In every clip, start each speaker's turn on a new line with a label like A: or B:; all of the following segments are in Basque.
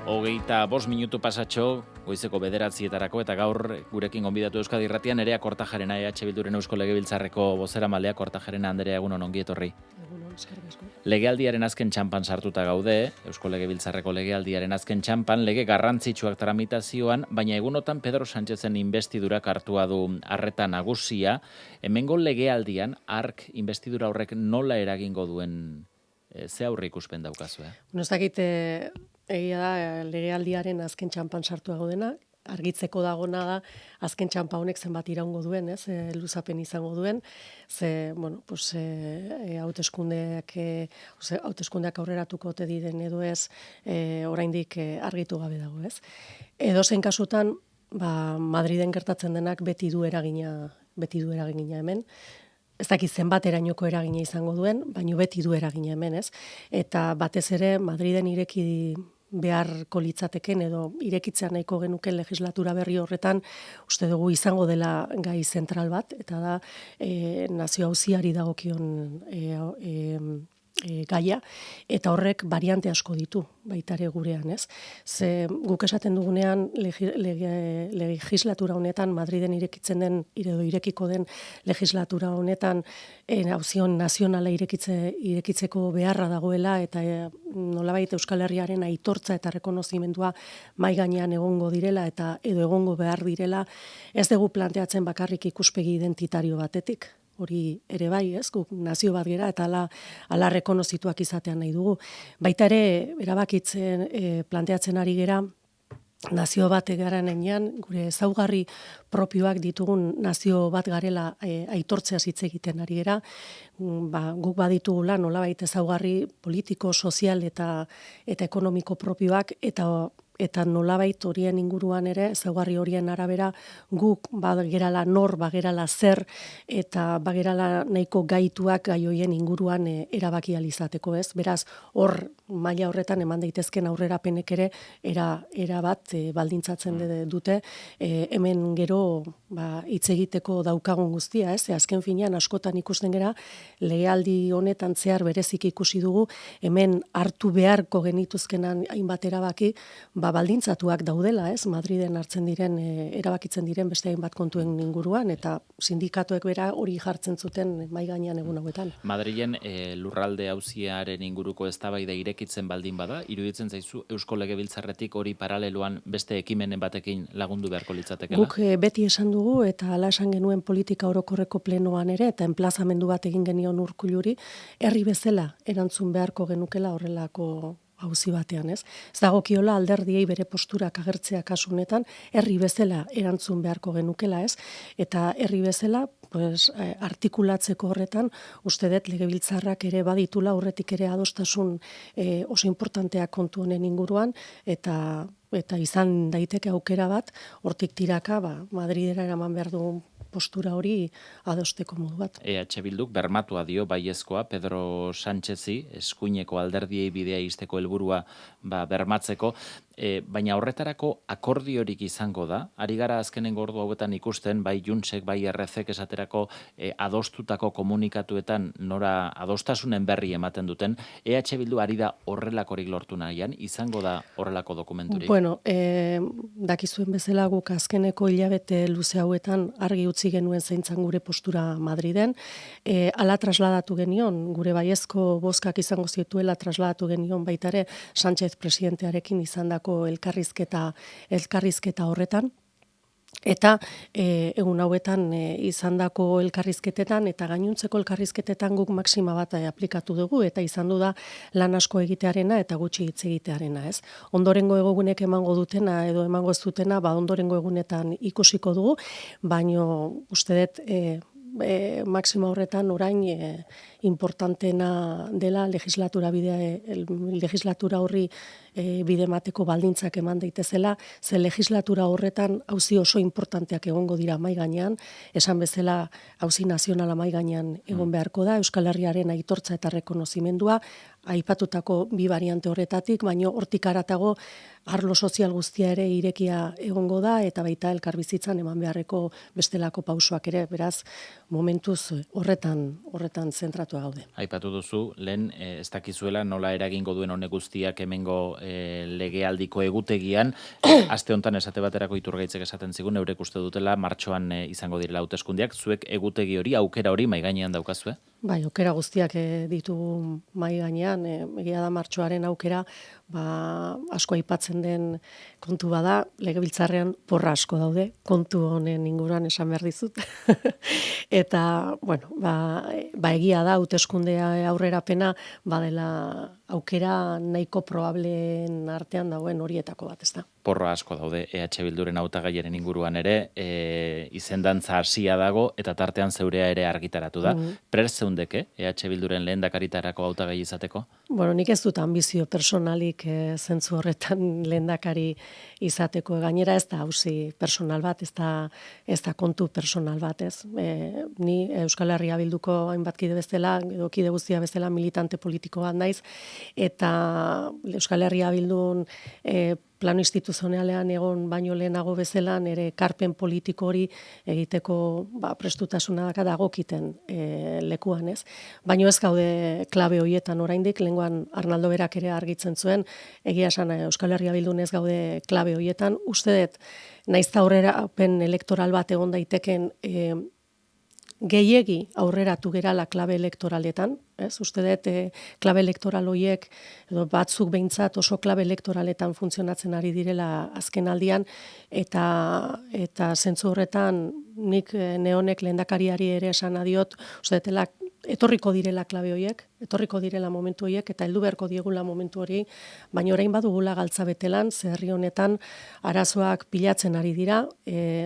A: 25 minutu pasatxo, goizeko 9:00 eta gaur gurekin gonbidatu Euskadi Irratian Nerea Kortajarena Bilduren Eusko Legebiltzarreko bozeramalea. Kortajarena Andrea, egunon, ongi etorri.
B: Egunon, eskerrik asko.
A: Legealdiaren azken txanpan sartuta gaude, Eusko Legebiltzarreko legealdiaren azken txanpan, lege garrantzitsuak tramitazioan, baina egunotan Pedro Sánchezen investidurak hartua du arreta nagusia. Hemengo legealdian, ark investidura horrek nola eragingo duen ze aurre ikuspen daukazue?
B: Ez dakit, egia da, legealdiaren azken txanpan sartu dena, argitzeko dagona da, azken txanpa honek zenbat iraungo duen, luzapen izango duen, hauteskundeak aurreratuko ote diren edo ez, oraindik argitu gabe dago, ez? Edozein kasutan, Madriden gertatzen denak beti du eragina hemen. Ez dakit zenbat erainoko eragina izango duen, baina beti du eragina hemen, ez? Eta batez ere, Madriden ireki beharko litzateken edo irekitzea nahiko genuken legislatura berri horretan, uste dugu izango dela gai zentral bat, eta da nazio auziari dagokion gaia, eta horrek variante asko ditu, baitare gurean, ez? Ze guk esaten dugunean legislatura honetan, Madriden irekitzen den, irekiko den legislatura honetan, auzion nazionala irekitzeko beharra dagoela, eta nolabait Euskal Herriaren aitortza eta rekonozimendua mai gainean egongo direla, eta edo egongo behar direla, ez dugu planteatzen bakarrik ikuspegi identitario batetik. Hori ere bai, ez, guk nazio bat gera eta ala rekonozituak izatean nahi dugu. Baita ere, erabakitzen planteatzen ari gera, nazio bat garen enean, gure ezaugarri propioak ditugun nazio bat garela aitortzea hitz egiten ari gera, guk baditugula nolabait ezaugarri politiko, sozial eta ekonomiko propioak, eta nolabait horien inguruan ere, ezaugarri horien arabera, guk bagerala nor, bagerala zer, eta bagerala nahiko gaituak gai horien inguruan erabaki alizateko, ez? Beraz, hor maila horretan eman daitezken aurrerapenek ere era bat baldintzatzen dute, hemen gero hitz egiteko daukagun guztia, ez? Azken finean askotan ikusten gera, legealdi honetan zehar berezik ikusi dugu, hemen hartu beharko genituzkenan hainbat erabaki, baldintzatuak daudela, ez? Madriden hartzen diren, erabakitzen diren beste hainbat kontuen inguruan, eta sindikatuek bera hori jartzen zuten mai gainean egun hauetan.
A: Madrilen lurralde auziaren inguruko eztabaida irekitzen baldin bada, iruditzen zaizu Eusko Legebiltzarretik hori paraleloan beste ekimenen batekin lagundu beharko litzatekeela?
B: Guk beti esan dugu, eta hala esan genuen politika orokorreko plenoan ere, eta enplazamendu bat egin genion Urkulluri, herri bezala erantzun beharko genukela horrelako auzi batean, ez? Ez dagokiola alderdiei bere posturak agertzea kasu honetan, herri bezala erantzun beharko genukela, ez? Eta herri bezala, artikulatzeko horretan, uste dut Legebiltzarrak ere baditula horretik ere adostasun oso importanteak kontu honen inguruan, eta izan daiteke aukera bat, hortik tiraka, Madridera eraman behar dugun postura hori adosteko modu bat.
A: EH Bilduk bermatua dio baiezkoa Pedro Sánchezi, eskuineko alderdiei bidea izteko helburua bermatzeko, baina horretarako akordiorik izango da. Ari gara azkenengo ordu hauetan ikusten, bai Juntsek, bai RZek esaterako adostutako komunikatuetan nora adostasunen berri ematen duten. EH Bildu ari da horrelakorik lortu nahian, izango da horrelako dokumenturik?
B: Bueno, dakizuen bezala guk azkeneko hilabete luze hauetan argi utzi genuen zeintzan gure postura Madriden. Hala trasladatu genion, gure baiezko bozkak izango zituela trasladatu genion baitare Sánchez presidentearekin izandako elkarrizketa horretan. Eta egun hauetan izandako elkarrizketetan eta gainuntzeko elkarrizketetan guk maxima bat aplikatu dugu, eta izan du da lan asko egitearena eta gutxi hitz egitearena, ez? Ondorengo egunek emango dutena edo emango ez dutena, ondorengo egunetan ikusiko dugu, baino uste dut maxima horretan orain importantena dela legislatura horri bide emateko baldintzak eman daitezela, ze legislatura horretan auzi oso importanteak egongo dira mai gainean, esan bezala auzi nazionala mai gainean egon beharko da, Euskal Herriaren aitortza eta rekonozimendua, aipatutako bi variante horretatik, baino hortik haratago arlo sozial guztia ere irekia egongo da, eta baita elkarbizitzan eman beharreko bestelako pausoak ere, beraz, momentuz horretan zentratua gaude.
A: Aipatu duzu, lehen ez dakizuela nola eragingo duen honek guztiak hemengo legealdiko egutegian, aste hontan esate baterako Iturgaitzek esaten zigun, eurek uste dutela martxoan izango direla hauteskundeak, zuek egutegi hori, aukera hori mai gainean daukazue?
B: Bai, aukera guztiak ditugu mai gainean, egia da martxoaren aukera, asko aipatzen den kontu bada, legebiltzarrean porra asko daude, kontu honen inguruan esan behar dizut. Eta, bueno, egia da, hauteskundea aurrerapena, badela aukera nahiko probableen artean dagoen horietako bat, ezta?
A: Porra asko daude EH Bilduren hautagaiaren inguruan ere, izendantza hasia dago eta tartean zeurea ere argitaratu da. Prest zeundeke EH Bilduren lehendakaritarako hautagai izateko?
B: Bueno, nik ez dut ambizio personalik zentzu horretan lehendakari izateko. Gainera ez da auzi personal bat, ez da kontu personal bat, ez. Ni Euskal Herria Bilduko hainbat kide bezala, edo kide guztia bezala militante politiko bat naiz, eta Euskal Herria Bildun plano instituzionalean egon baino lehenago bezala nire karpen politiko hori egiteko prestutasuna dagokiten lekuan, ez? Baino ez gaude klabe horietan oraindik, lehengoan Arnaldo berak ere argitzen zuen, egia esan Euskal Herria Bildun ez gaude klabe horietan, uste dut naiz ta aurrerapen elektoral bat egon daiteken gehiegi aurreratu gerala klabe elektoraletan, ez? Uste dut klabe elektoral horiek edo batzuk behintzat oso klabe elektoraletan funtzionatzen ari direla azken aldian, eta zentzu horretan nik neonek lehendakariari ere esan adiot, uste dutela etorriko direla klabe horiek, etorriko direla momentu horiek, eta heldu beharko diegula momentu hori, baina orain badugula galtza betelan, ze herri honetan arazoak pilatzen ari dira,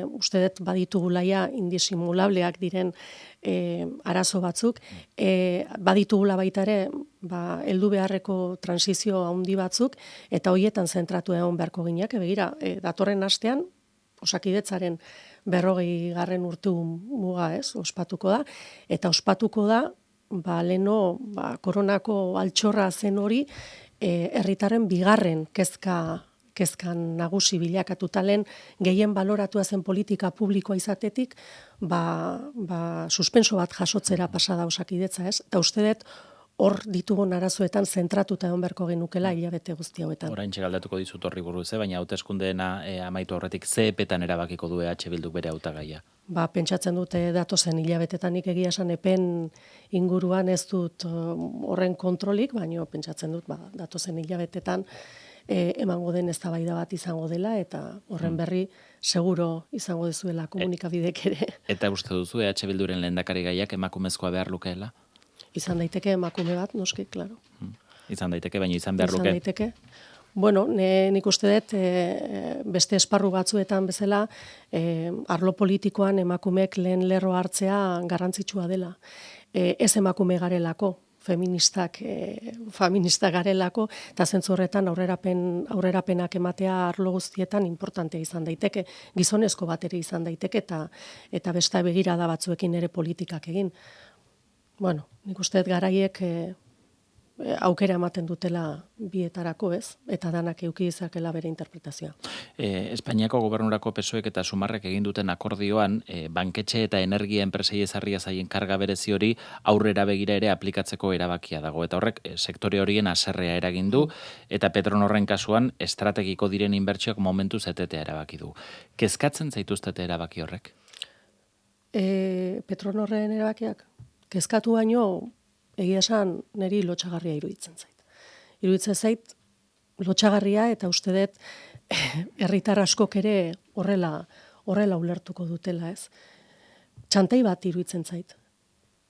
B: uste dut baditugulaia indisimulableak diren arazo batzuk, baditugula baita ere, heldu beharreko transizio handi batzuk, eta horietan zentratu egon beharko gineak, begira, datorren astean, Osakidetzaren 40. urte muga, ez, ospatuko da, eta ospatuko da, leno, koronako altxorra zen hori, herritarren bigarren kezkan nagusi bilakatuta lehen, gehien baloratua zen politika publikoa izatetik, suspenso bat jasotzera pasada Osakidetza, ez, eta uste dut, hor ditugun arazoetan zentratuta egon beharko genukela hilabete guzti hauetan.
A: Oraintxe galdatuko dizut horri buruz, baina hauteskundeena amaitu horretik ze epetan erabakiko du EH Bilduk bere hautagaia?
B: Pentsatzen dute datozen hilabetetan, nik egia esan epen inguruan ez dut horren kontrolik, baina pentsatzen dut datozen hilabetetan emango den eztabaida bat izango dela, eta horren berri seguro izango dezuela komunikabidek ere.
A: Eta uste duzu EH Bilduren lehendakari gaiak emakumezkoa behar lukeela?
B: Izan daiteke emakume bat, noski, klaro.
A: Izan daiteke, baina izan behar luke?
B: Izan daiteke. Bueno, nik uste dut, beste esparru batzuetan bezala, arlo politikoan emakumeek lehen lerro hartzea garrantzitsua dela. Ez emakume garelako, feministak garelako, eta zentzu horretan aurrerapenak ematea arlo guztietan importante izan daiteke, gizonezko bat ere izan daiteke, eta beste begirada batzuekin ere politikak egin. Bueno, nik uste garaiek aukera ematen dutela bietarako, ez? Eta danak eduki dezakela bere interpretazioa.
A: Espainiako gobernurako PSOEk eta Sumarrek egin duten akordioan, banketxe eta energia enpresei ezarria zaien karga berezi hori aurrera begira ere aplikatzeko erabakia dago. Eta horrek sektore horien haserrea eragin du, eta Petronorren kasuan estrategiko diren inbertsioak momentuz etetea erabaki du. Kezkatzen zaituztete erabaki horrek?
B: Petronorren erabakiak? Kezkatu baino, egia esan niri lotxagarria iruditzen zait. Iruditzen zait lotxagarria, eta uste dut herritar askok ere horrela ulertuko dutela, ez. Txantei bat iruditzen zait.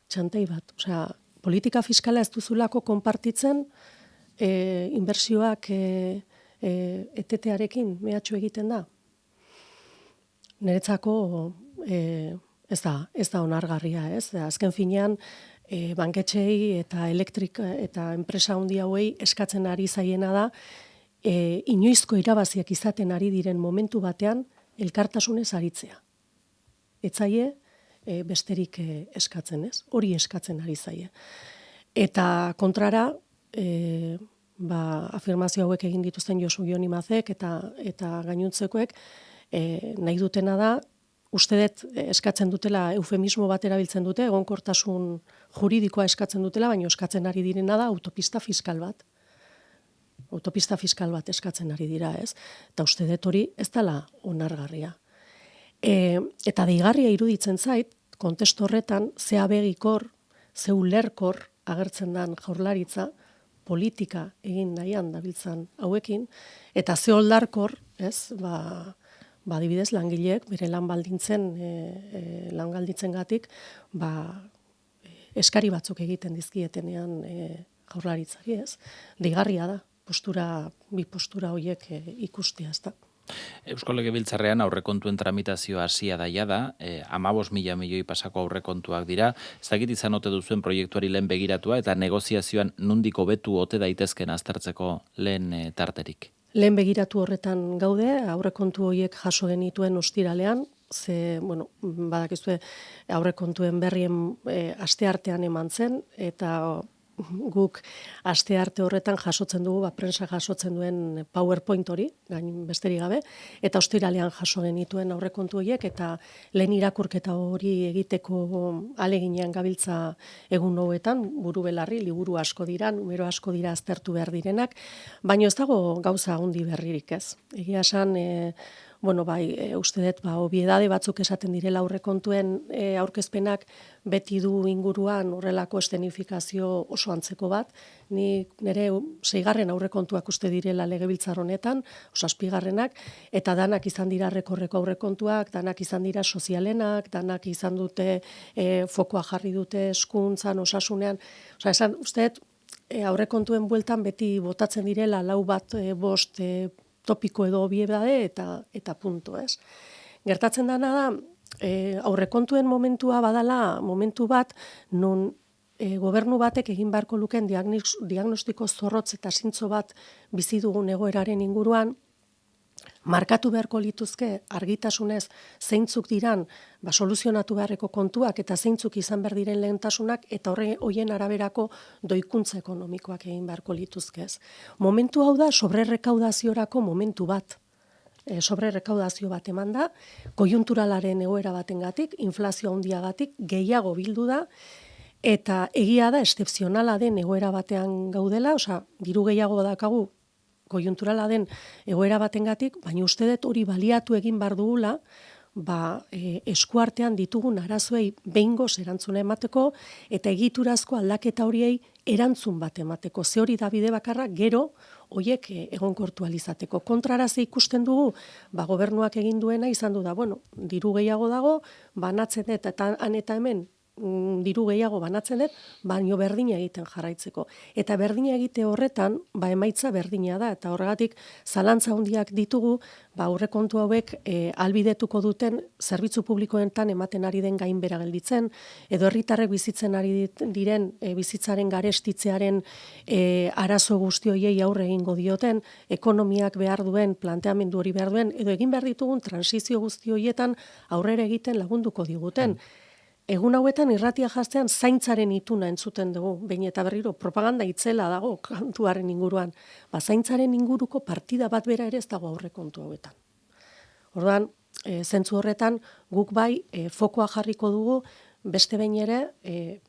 B: Txantei bat. Osea, politika fiskala ez duzulako konpartitzen inbertsioak etetearekin mehatxu egiten da. Niretzako ez da onargarria, ez? Azken finean, banketxei eta eta enpresa handi hauei eskatzen ari zaiena da, inoizko irabaziak izaten ari diren momentu batean, elkartasunez aritzea. Etzaie besterik eskatzen, ez? Hori eskatzen ari zaie. Eta kontrara, afirmazio hauek egin dituzten Josu Jon Imazek eta gainuntzekoek, nahi dutena da, uste dut eskatzen dutela, eufemismo bat erabiltzen dute, egonkortasun juridikoa eskatzen dutela, baina eskatzen ari direna da autopista fiskal bat. Autopista fiskal bat eskatzen ari dira, ez? Eta uste dut hori ez dela onargarria. Eta deigarria iruditzen zait, kontestu horretan, ze abegikor, ze ulerkor agertzen den Jaurlaritza, politika egin nahian dabiltzan hauekin, eta ze oldarkor, ez, adibidez, langileek, bere lan baldintzen gatik, eskari batzuk egiten dizkietenean Jaurlaritzari, ez? Deigarria da, bi postura horiek ikustea, ez da.
A: Eusko Legebiltzarrean aurrekontuen tramitazioa hasia daia da, 15.000 milioi pasako aurrekontuak dira, ez dakit izan ote duzuen proiektuari lehen begiratua eta negoziazioan nondik hobetu ote daitezken aztertzeko lehen tarterik.
B: Lehen begiratu horretan gaude, aurrekontu horiek jaso genituen ostiralean, badakizue aurrekontuen berrien asteartean eman zen, eta guk astearte horretan jasotzen dugu, prensa jasotzen duen PowerPoint hori, gain besterik gabe, eta ostiralean jaso genituen aurrekontu horiek, eta lehen irakurketa hori egiteko aleginean gabiltza egun hauetan, buru belarri, liburu asko dira, numero asko dira aztertu behar direnak, baina ez dago gauza handi berririk, ez. Egia esan, uste dut, obiedade batzuk esaten direla aurrekontuen aurkezpenak beti du inguruan horrelako estenifikazio oso antzeko bat. Nire 6. aurrekontuak uste direla legebiltzar honetan, 7. eta danak izan dira rekorreko aurrekontuak, danak izan dira sozialenak, danak izan dute fokoa jarri dute hezkuntzan, osasunean. Uste dut, aurrekontuen bueltan beti botatzen direla 4-5 topiko edo obiedade eta punto, ez. Gertatzen dena da, aurrekontuen momentua badala, momentu bat, non gobernu batek egin beharko luken diagnostiko zorrotz eta zintzo bat bizi dugun egoeraren inguruan, markatu beharko lituzke argitasunez zeintzuk diran soluzionatu beharreko kontuak eta zeintzuk izan behar diren lehentasunak eta horien araberako doikuntza ekonomikoak egin beharko lituzkez. Momentu hau da sobrerrekaudaziorako momentu bat. Sobrerrekaudazio bat eman da, koiunturalaren egoera batengatik, inflazio handiagatik gehiago bildu da, eta egia da excepzionala den egoera batean gaudela, diru gehiago dakagu koiunturala den egoera batengatik, baina uste dut hori baliatu egin behar dugula, eskuartean ditugun arazoei behingoz erantzuna emateko, eta egiturazko aldaketa horiei erantzun bat emateko. Ze hori da bide bakarra, gero horiek egonkortu alizateko. Kontraraze ikusten dugu, gobernuak egin duena izan du da, diru gehiago dago, banatzen dut, eta han eta hemen, diru gehiago banatzen dut, baino berdina egiten jarraitzeko. Eta berdina egite horretan, emaitza berdina da, eta horregatik zalantza handiak ditugu, aurrekontu hauek albidetuko duten zerbitzu publikoetan ematen ari den gainbera gelditzen, edo herritarrek bizitzen ari diren bizitzaren garestitzearen arazo guzti horiei aurre egingo dioten, ekonomiak behar duen, planteamendu hori behar duen, edo egin behar ditugun transizio guzti horietan aurrera egiten lagunduko diguten. Egun hauetan irratia jaztean zaintzaren ituna entzuten dugu, behin eta berriro propaganda itzela dago kantuaren inguruan. Zaintzaren inguruko partida bat bera ere ez dago aurrekontu hauetan. Orduan, zentzu horretan, guk fokoa jarriko dugu, beste behin ere,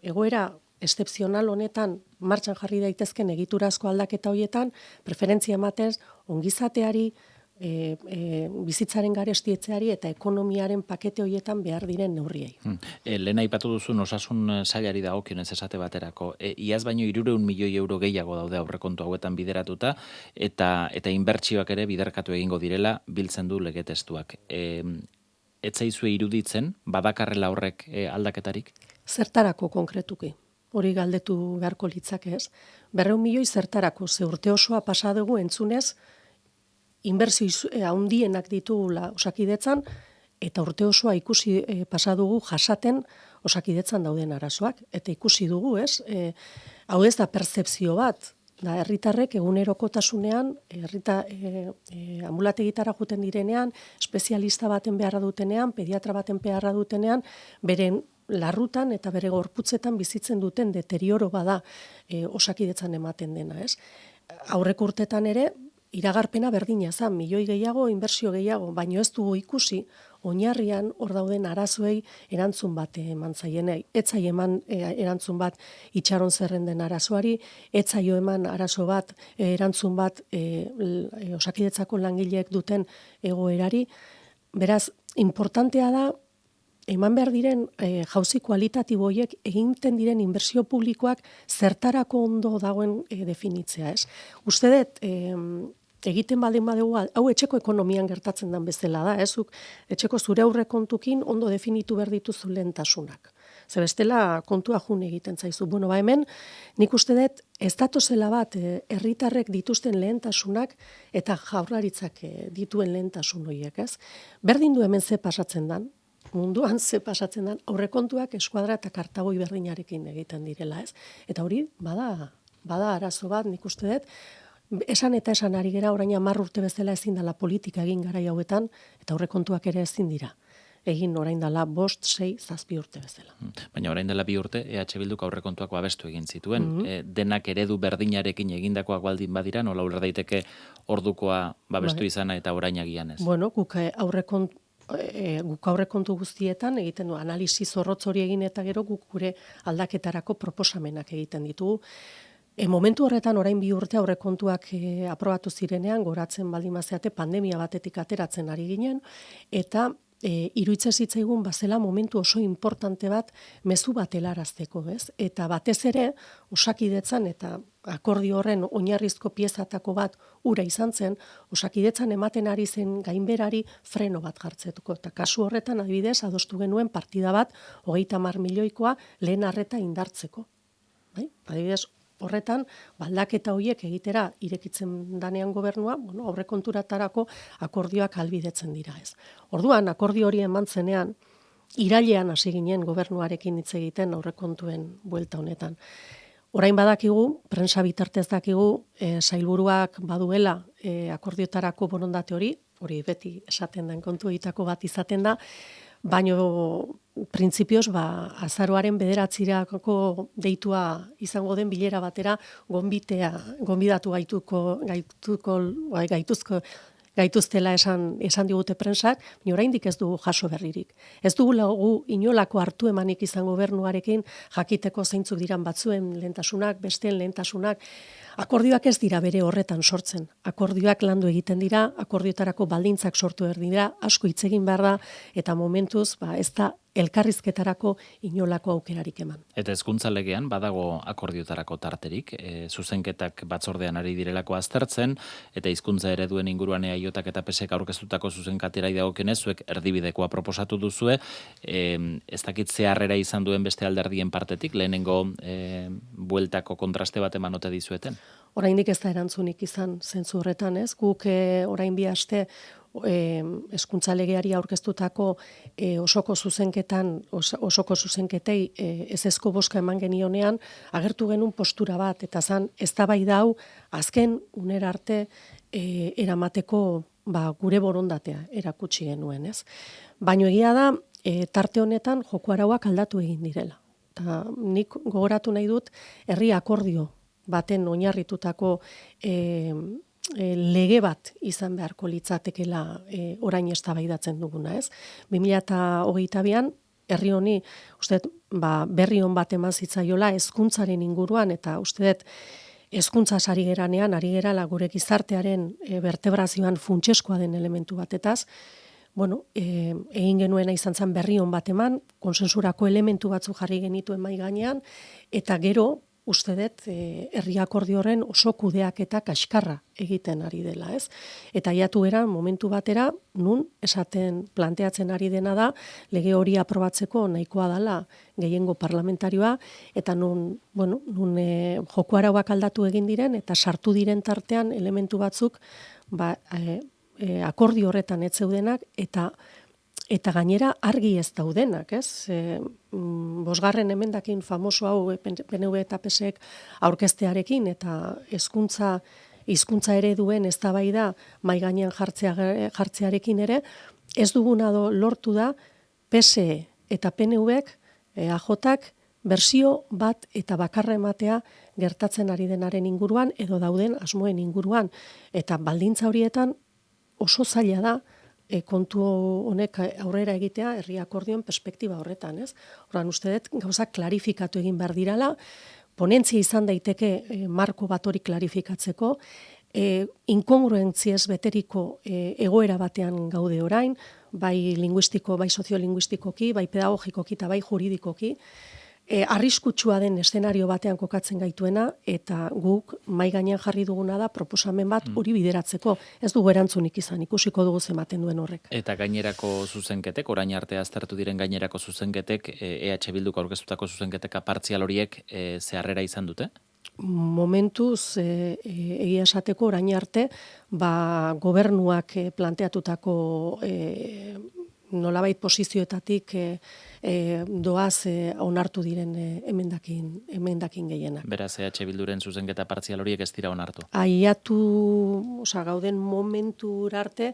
B: egoera excepzional honetan martxan jarri daitezken egiturazko aldaketa horietan, preferentzia ematez, ongizateari, bizitzaren garestietzeari eta ekonomiaren pakete horietan behar diren neurriei.
A: Lehen aipatu duzun osasun sailari dagokionez esate baterako, iaz baino 300 milioi euro gehiago daude aurrekontu hauetan bideratuta, eta inbertsioak ere biderkatu egingo direla biltzen du legetestuak. Ez zaizue iruditzen, badakarrela horrek aldaketarik?
B: Zertarako konkretuki? Hori galdetu beharko litzake ez. 200 milioi zertarako, ze urte osoa pasa dugu entzunez, inbertsio handienak ditugula Osakidetzan, eta urte osoa ikusi pasa dugu jasaten Osakidetzan dauden arazoak. Eta ikusi dugu, ez? Hau ez da pertzepzio bat, da herritarrek egunerokotasunean, ambulategitara joeten direnean, espezialista baten beharra dutenean, pediatra baten beharra dutenean, beren larrutan eta bere gorputzetan bizitzen duten deterioro bada Osakidetzan ematen dena, ez? Aurreko urtetan ere, iragarpena berdina zan, milioi gehiago, inbertsio gehiago, baino ez dugu ikusi, oinarrian hor dauden arazoei erantzun bat eman zaienei. Etzai eman erantzun bat itxaron zerrenden arazoari, etzaio eman arazo bat, erantzun bat Osakidetzako langileek duten egoerari. Beraz, importantea da, eman behar diren jauzi kualitatibo horiek egiten diren inbertsio publikoak zertarako ondo dagoen definitzea, ez? Uste dut, egiten baldin badugu, hau etxeko ekonomian gertatzen den bezala da, ez? Etxeko zure aurrekontukin ondo definitu behar dituzu lehentasunak. Ze bestela kontua jun egiten zaizu. Bueno, hemen nik uste dut ez datozela bat herritarrek dituzten lehentasunak eta Jaurlaritzak dituen lehentasun horiek, ez? Berdin du hemen ze pasatzen dan, munduan ze pasatzen dan, aurrekontuak eskuadra eta kartagoi berdinarekin egiten direla, ez? Eta hori, bada arazo bat, nik uste dut, esan eta esan ari gera, orain 10 urte bezala ezin dela politika egin garai hauetan, eta aurrekontuak ere ezin dira. Egin orain dela 5, 6, 7 urte bezala.
A: Baina orain dela 2 urte, EH Bilduk aurrekontuak babestu egin zituen. Denak eredu berdinarekin egindakoak baldin badira, nola uler daiteke ordukoa babestu izana eta orain agian ez?
B: Bueno, guk aurrekontu guztietan egiten du analisi zorrotz hori egin eta gero guk gure aldaketarako proposamenak egiten ditugu. Momentu horretan orain 2 urte aurrekontuak aprobatu zirenean, goratzen baldin bazeate pandemia batetik ateratzen ari ginen, eta iruditzen zitzaigun bazela momentu oso importante bat mezu bat helarazteko, ez? Eta batez ere Osakidetzan eta akordio horren oinarrizko piezatako bat ura izan zen, Osakidetzan ematen ari zen gainberari freno bat jartzetuko. Eta kasu horretan adibidez adostu genuen partida bat 30 milioikoa lehen arreta indartzeko. Bai? Adibidez, horretan, aldaketa horiek egitera irekitzen danean gobernua, bueno, aurrekonturatarako akordioak ahalbidetzen dira, ez. Orduan, akordio hori eman zenean, irailean hasi ginen gobernuarekin hitz egiten aurrekontuen buelta honetan. Orain badakigu, prensa bitartez dakigu, sailburuak baduela akordiotarako borondate hori beti esaten den kontu egitako bat izaten da, baino printzipioz azaroaren 9 deitua izango den bilera batera gonbidatu gaituztela esan digute prensak, baina oraindik ez dugu jaso berririk. Ez dugu inolako hartu emanik izan gobernuarekin jakiteko zeintzuk diran batzuen lehentasunak, besteen lehentasunak. Akordioak ez dira bere horretan sortzen. Akordioak landu egiten dira, akordiotarako baldintzak sortu behar dira, asko hitz egin behar da, eta momentuz ez da elkarrizketarako inolako aukerarik eman.
A: Eta hezkuntza legean badago akordiotarako tarterik, zuzenketak batzordean ari direlako aztertzen, eta hizkuntza ereduen inguruan EAJak eta PSek aurkeztutako zuzenkatera dagokienez, zuek erdibidekoa proposatu duzue, ez dakit zeharrera izan duen beste alderdien partetik, lehenengo bueltako kontraste bat eman ote dizueten?
B: Oraindik ez da erantzunik izan zentzu horretan, ez? Guk orain 2 aste hezkuntza legeari aurkeztutako osoko zuzenketei ezezko bozka eman genionean agertu genuen postura bat, eta zan eztabaida hau azken unera arte eramateko gure borondatea erakutsi genuen, ez? Baino egia da tarte honetan joko arauak aldatu egin direla. Eta nik gogoratu nahi dut herri akordio baten oinarritutako lege bat izan beharko litzatekela orain eztabaidatzen duguna, ez? 2022an herri honi uste berri on bat eman zitzaiola hezkuntzaren inguruan, eta uste dut hezkuntzaz ari geranean, ari gerala gure gizartearen vertebrazioan funtseskoa den elementu batetaz, bueno, egin genuena izan zen berri on bat eman, konsensurako elementu batzu jarri genituen mahai gainean, eta gero uste dut herri akordio horren oso kudeaketa kaskarra egiten ari dela, ez? Eta jatu eran momentu batera, nun esaten planteatzen ari dena da, lege hori aprobatzeko nahikoa dela gehiengo parlamentarioa, eta nun joko arauak aldatu egin diren, eta sartu diren tartean elementu batzuk akordio horretan ez zeudenak, eta gainera argi ez daudenak, ez? 5. emendakin famoso hau PNV eta PSek aurkeztearekin eta hizkuntza ereduen eztabaida mahai gainean jartzearekin ere, ez duguna lortu da PSE eta PNVek EAJak bersio bat eta bakarra ematea gertatzen ari denaren inguruan edo dauden asmoen inguruan. Eta baldintza horietan oso zaila da kontu honek aurrera egitea herri akordioen perspektiba horretan, ez? Orduan uste dut gauzak klarifikatu egin behar dirala, ponentzia izan daiteke marko bat hori klarifikatzeko, inkongruentziez beteriko egoera batean gaude orain, bai linguistiko, bai soziolinguistikoki, bai pedagogikoki eta bai juridikoki, arriskutsua den eszenario batean kokatzen gaituena, eta guk mai gainean jarri duguna da proposamen bat hori bideratzeko. Ez dugu erantzunik izan, ikusiko dugu ematen duen horrek.
A: Eta gainerako zuzenketek, orain arte aztertu diren gainerako zuzenketek, EH Bilduk aurkeztutako zuzenketek partzial horiek zeharrera izan dute?
B: Momentuz, egia esateko orain arte, gobernuak planteatutako nolabait posizioetatik doaz onartu diren emendakin gehiena.
A: Beraz, EH Bilduren zuzenketa partzial horiek ez dira onartu?
B: Gauden momentur arte,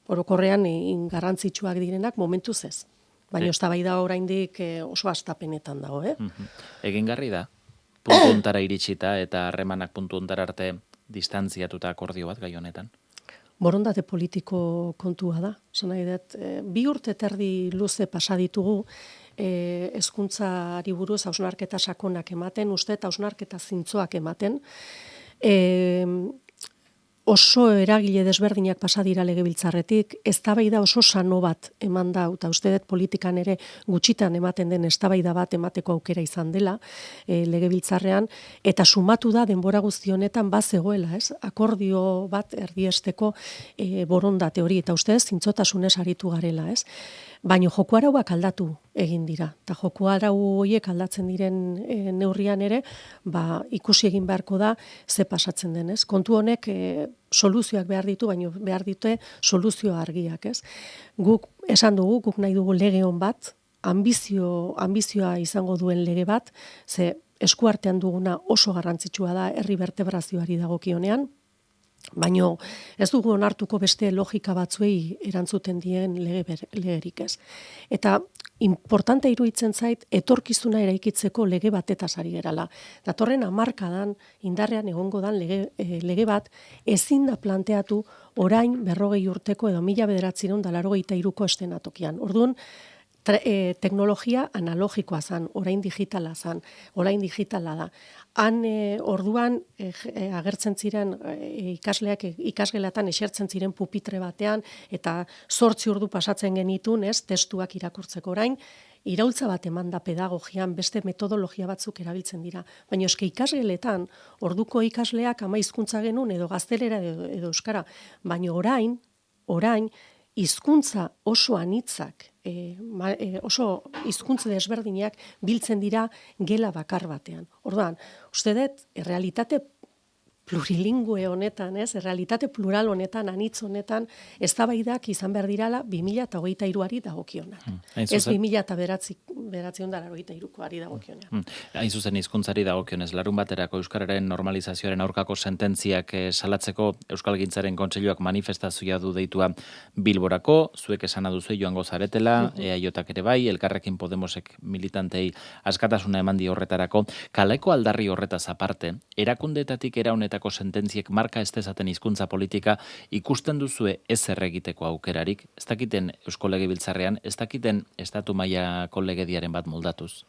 B: orokorrean garrantzitsuak direnak momentuz ez. Baina eztabaida oraindik oso hastapenetan dago,
A: Egingarri da? Puntu ontara iritsita eta harremanak puntu ontara arte distantziatuta akordio bat gai honetan?
B: Borondate politiko kontua da. Zan nahi dut, 2 urte eta erdi luze pasa ditugu hezkuntzari buruz hausnarketa sakonak ematen, uste eta hausnarketa zintzoak ematen. Oso eragile desberdinak pasa dira legebiltzarretik, eztabaida oso sano bat eman da, eta uste dut politikan ere gutxitan ematen den eztabaida bat emateko aukera izan dela legebiltzarrean, eta sumatu da denbora guzti honetan bazegoela, ez? Akordio bat erdiesteko borondate hori, eta uste dut zintzotasunez aritu garela, ez? Baina joko arauak aldatu egin dira. Eta joko arau horiek aldatzen diren neurrian ere, ikusi egin beharko da ze pasatzen den, ez? Kontu honek soluzioak behar ditu, baina behar dute soluzio argiak, ez? Guk esan dugu, guk nahi dugu lege on bat, ambizioa izango duen lege bat, ze eskuartean duguna oso garrantzitsua da herri bertebrazioari dagokionean, baina ez dugu onartuko beste logika batzuei erantzuten dien legerik ez. Eta importante iruditzen zait, etorkizuna eraikitzeko lege batetaz ari gerala. Datorren hamarkadan indarrean egongo dan lege bat ezin da planteatu orain 40 urteko edo 1983ko estenatokian. Orduan, teknologia analogikoa zan, orain digitala zan, orain digitala da. Han orduan agertzen ziren ikasgelatan esertzen ziren pupitre batean eta 8 ordu pasatzen genitun, ez, testuak irakurtzeko orain, iraultza bat eman da pedagogian, beste metodologia batzuk erabiltzen dira. Baina eske ikasgeletan, orduko ikasleak 10 hizkuntza genuen edo gaztelera edo euskara, baina orain hizkuntza oso anitzak, oso hizkuntza desberdinak biltzen dira gela bakar batean. Orduan, uste dut, errealitate plurilingüe honetan, errealitate plural honetan, anitz honetan, eztabaidak izan behar dirala 2023ari dagokionak. Ez 2083koari dagokionak.
A: Hain zuzen hizkuntzari dagokionez, larun baterako euskararen normalizazioaren aurkako sententziak salatzeko Euskalgintzaren Kontseiluak manifestazioa du deitua Bilborako, zuek esana duzu joango zaretela, EAJak ere bai, Elkarrekin Podemosek militantei askatasuna eman di horretarako, kaleko aldarri horretaz aparte, erakundeetatik era honetako sententziek marka ez dezaten hizkuntza politika ikusten duzue ezer egiteko aukerarik, ez dakiten Eusko Legebiltzarrean, ez dakiten estatu mailako legediaren bat moldatuz?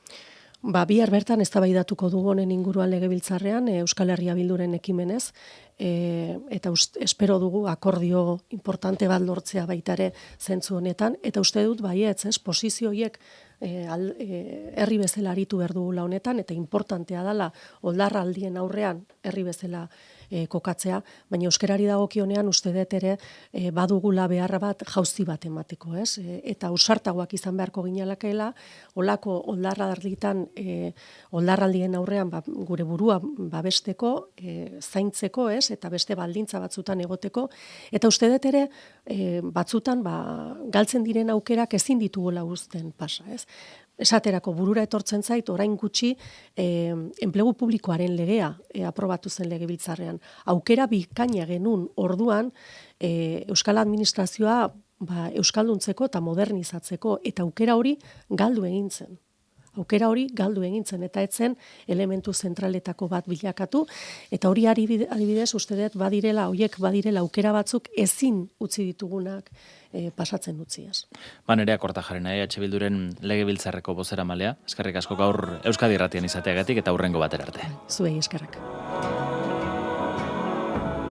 B: Bihar bertan eztabaidatuko dugu honen inguruan Legebiltzarrean, Euskal Herria Bilduren ekimenez, eta espero dugu akordio importante bat lortzea baita ere zentzu honetan, eta uste dut baietz, posizio horiek herri bezala aritu behar dugula honetan, eta importantea dela oldarraldien aurrean herri bezala kokatzea, baina euskarari dagokionean uste dut ere badugula beharra bat jauzi bat emateko, ez? Eta ausartagoak izan beharko ginelakeela, olako oldarraldien aurrean gure burua babesteko, zaintzeko, ez? Eta beste baldintza batzutan egoteko, eta uste dut ere batzutan galtzen diren aukerak ezin ditugula uzten pasa, ez? Esaterako burura etortzen zait, orain gutxi enplegu publikoaren legea aprobatu zen Legebiltzarrean. Aukera bikaina genuen orduan Euskal Administrazioa euskalduntzeko eta modernizatzeko, eta aukera hori galdu egin zen. Aukera hori galdu egin zen, eta etzen elementu zentraletako bat bilakatu, eta hori adibidez uste dut horiek badirela aukera batzuk ezin utzi ditugunak pasatzen utziaz.
A: Nerea Kortajarena, EH Bilduren legebiltzarreko bozeramalea, eskerrik asko gaur Euskadi Irratian izateagatik eta hurrengo batera arte.
B: Zuei eskerrak.